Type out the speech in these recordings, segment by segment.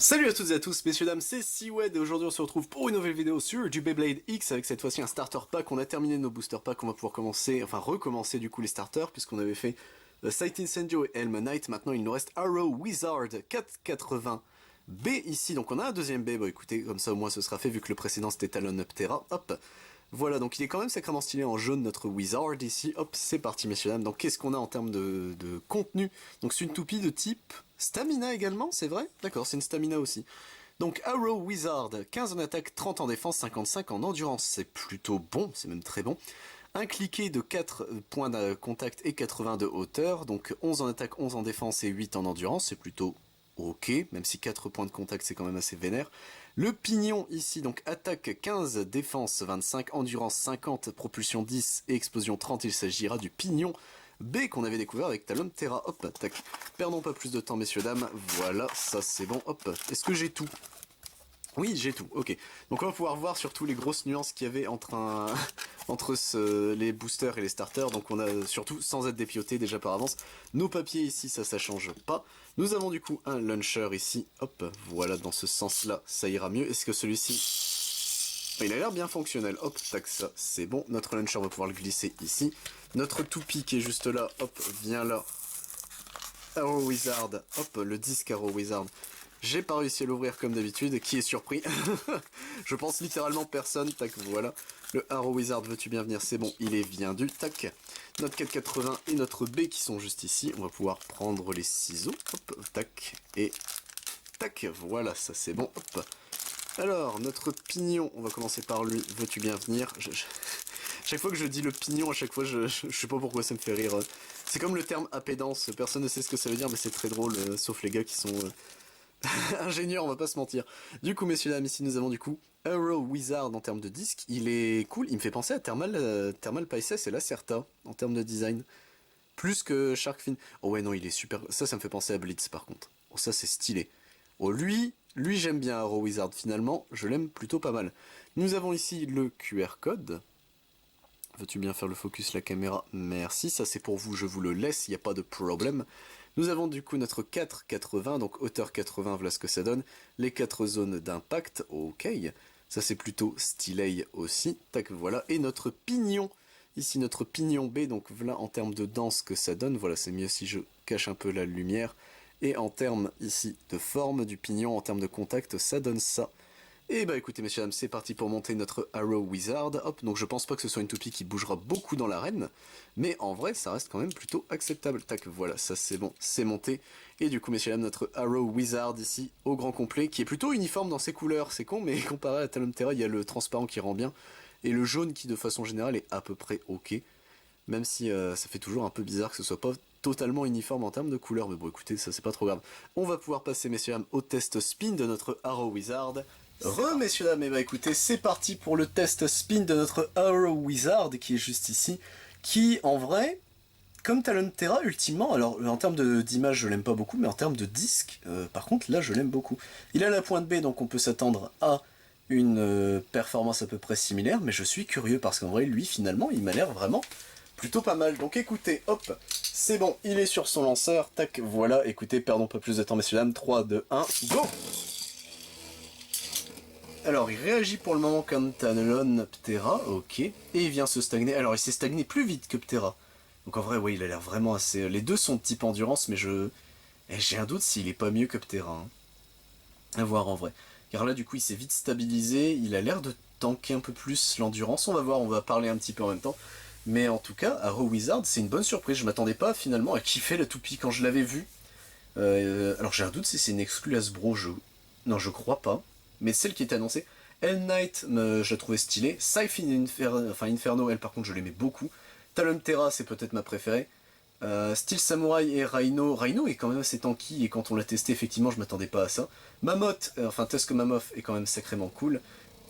Salut à toutes et à tous, messieurs dames, c'est Seawed et aujourd'hui on se retrouve pour une nouvelle vidéo sur du Beyblade X avec cette fois-ci un starter pack. On a terminé nos booster packs, on va pouvoir recommencer du coup les starters puisqu'on avait fait Sight Incendio et Helm Knight. Maintenant il nous reste Arrow Wizard 480B ici, donc on a un deuxième B. Bon écoutez, comme ça au moins ce sera fait vu que le précédent c'était Talon Ptera. Hop, voilà, donc il est quand même sacrément stylé en jaune notre Wizard ici. Hop, c'est parti messieurs dames. Donc qu'est-ce qu'on a en termes de contenu? Donc c'est une toupie de type Stamina également, c'est vrai? D'accord, c'est une Stamina aussi. Donc Arrow Wizard, 15 en attaque, 30 en défense, 55 en endurance, c'est plutôt bon, c'est même très bon. Un cliquet de 4 points de contact et 80 de hauteur, donc 11 en attaque, 11 en défense et 8 en endurance, c'est plutôt ok, même si 4 points de contact c'est quand même assez vénère. Le pignon ici, donc attaque 15, défense 25, endurance 50, propulsion 10 et explosion 30, il s'agira du pignon B qu'on avait découvert avec Talon Terra. Hop, tac. Perdons pas plus de temps, messieurs, dames. Voilà, ça c'est bon. Hop, est-ce que j'ai tout? Oui, j'ai tout, ok. Donc on va pouvoir voir surtout les grosses nuances qu'il y avait entre, les boosters et les starters. Donc on a surtout, sans être dépiauté déjà par avance, nos papiers ici, ça change pas. Nous avons du coup un launcher ici. Hop, voilà, dans ce sens-là, ça ira mieux. Est-ce que celui-ci... Il a l'air bien fonctionnel, hop, tac, ça, c'est bon. Notre launcher, on va pouvoir le glisser ici. Notre toupie qui est juste là, hop, vient là. Arrow Wizard, hop, le disque Arrow Wizard. J'ai pas réussi à l'ouvrir comme d'habitude, qui est surpris. Je pense littéralement personne, tac, voilà. Le Arrow Wizard, veux-tu bien venir? C'est bon, il est bien du, tac. Notre 480 et notre B qui sont juste ici. On va pouvoir prendre les ciseaux, hop, tac, et tac, voilà, ça c'est bon, hop. Alors, notre pignon, on va commencer par lui, veux-tu bien venir? Chaque fois que je dis le pignon, à chaque fois, je sais pas pourquoi ça me fait rire. C'est comme le terme appédance, personne ne sait ce que ça veut dire, mais c'est très drôle, sauf les gars qui sont ingénieurs, on va pas se mentir. Du coup, messieurs dames, ici nous avons du coup Arrow Wizard en termes de disque. Il est cool, il me fait penser à Thermal Pisces et Lacerta en termes de design. Plus que Sharkfin. Oh ouais, non, il est super. Ça me fait penser à Blitz par contre. Oh, ça c'est stylé. Oh, lui j'aime bien Arrow Wizard finalement, je l'aime plutôt pas mal. Nous avons ici le QR code. Veux-tu bien faire le focus la caméra? Merci, ça c'est pour vous, je vous le laisse, il n'y a pas de problème. Nous avons du coup notre 4,80, donc hauteur 80, voilà ce que ça donne. Les 4 zones d'impact, ok. Ça c'est plutôt stylé aussi, tac voilà. Et notre pignon, ici notre pignon B, donc voilà en termes de danse que ça donne. Voilà, c'est mieux si je cache un peu la lumière. Et en termes ici de forme du pignon, en termes de contact, ça donne ça. Et bah écoutez messieurs dames, c'est parti pour monter notre Arrow Wizard. Hop, donc je pense pas que ce soit une toupie qui bougera beaucoup dans l'arène, mais en vrai ça reste quand même plutôt acceptable. Tac, voilà, ça c'est bon, c'est monté. Et du coup messieurs dames, notre Arrow Wizard ici au grand complet, qui est plutôt uniforme dans ses couleurs, c'est con, mais comparé à Talon Terra, il y a le transparent qui rend bien, et le jaune qui de façon générale est à peu près ok. Même si ça fait toujours un peu bizarre que ce soit pas totalement uniforme en termes de couleurs, mais bon écoutez, ça c'est pas trop grave. On va pouvoir passer messieurs dames au test spin de notre Arrow Wizard. Messieurs dames, et bah écoutez, c'est parti pour le test spin de notre Arrow Wizard qui est juste ici, qui en vrai, comme Talon Terra ultimement, alors en termes d'image je l'aime pas beaucoup, mais en termes de disque, par contre là je l'aime beaucoup. Il a la pointe B, donc on peut s'attendre à une performance à peu près similaire, mais je suis curieux parce qu'en vrai lui finalement il m'a l'air vraiment plutôt pas mal. Donc écoutez, hop, c'est bon, il est sur son lanceur, tac, voilà, écoutez, perdons pas plus de temps messieurs dames, 3, 2, 1, go! Alors, il réagit pour le moment comme Talon Ptera, ok, et il vient se stagner. Alors, il s'est stagné plus vite que Ptera. Donc en vrai, oui, il a l'air vraiment assez... Les deux sont de type endurance, mais j'ai un doute s'il est pas mieux que Ptera. Hein. À voir en vrai. Car là, du coup, il s'est vite stabilisé, il a l'air de tanker un peu plus l'endurance. On va voir, on va parler un petit peu en même temps. Mais en tout cas, Arrow Wizard, c'est une bonne surprise. Je m'attendais pas finalement à kiffer la toupie quand je l'avais vue. Alors j'ai un doute si c'est une exclue Hasbro, non, je crois pas. Mais celle qui était annoncée, Hell Knight, je la trouvais stylée. Inferno, elle par contre je l'aimais beaucoup. Talon Terra, c'est peut-être ma préférée. Steel Samurai et Rhino. Rhino est quand même assez tanky et quand on l'a testé, effectivement, je m'attendais pas à ça. Mammoth, Tusk Mammoth est quand même sacrément cool.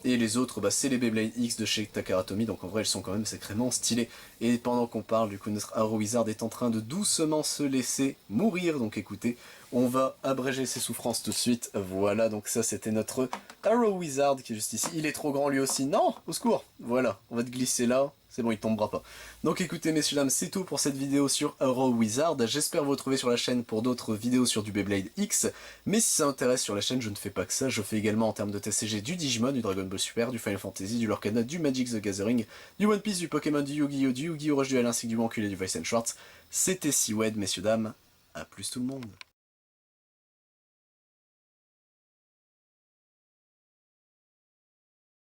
Et les autres, bah, c'est les Beyblade X de chez Takara Tomy, donc en vrai elles sont quand même sacrément stylées. Et pendant qu'on parle, du coup notre Arrow Wizard est en train de doucement se laisser mourir, donc écoutez, on va abréger ses souffrances tout de suite. Voilà, donc ça c'était notre Arrow Wizard qui est juste ici. Il est trop grand lui aussi, non, au secours. Voilà, on va te glisser là, C'est bon, il tombera pas. Donc écoutez, messieurs, dames, c'est tout pour cette vidéo sur Hero Wizard. J'espère vous retrouver sur la chaîne pour d'autres vidéos sur du Beyblade X. Mais si ça intéresse sur la chaîne, je ne fais pas que ça. Je fais également en termes de TCG du Digimon, du Dragon Ball Super, du Final Fantasy, du Lorcana, du Magic the Gathering, du One Piece, du Pokémon, du Yu-Gi-Oh, Rush Duel ainsi que du Banculé du Vice Schwartz. C'était Seawed, messieurs, dames. À plus tout le monde.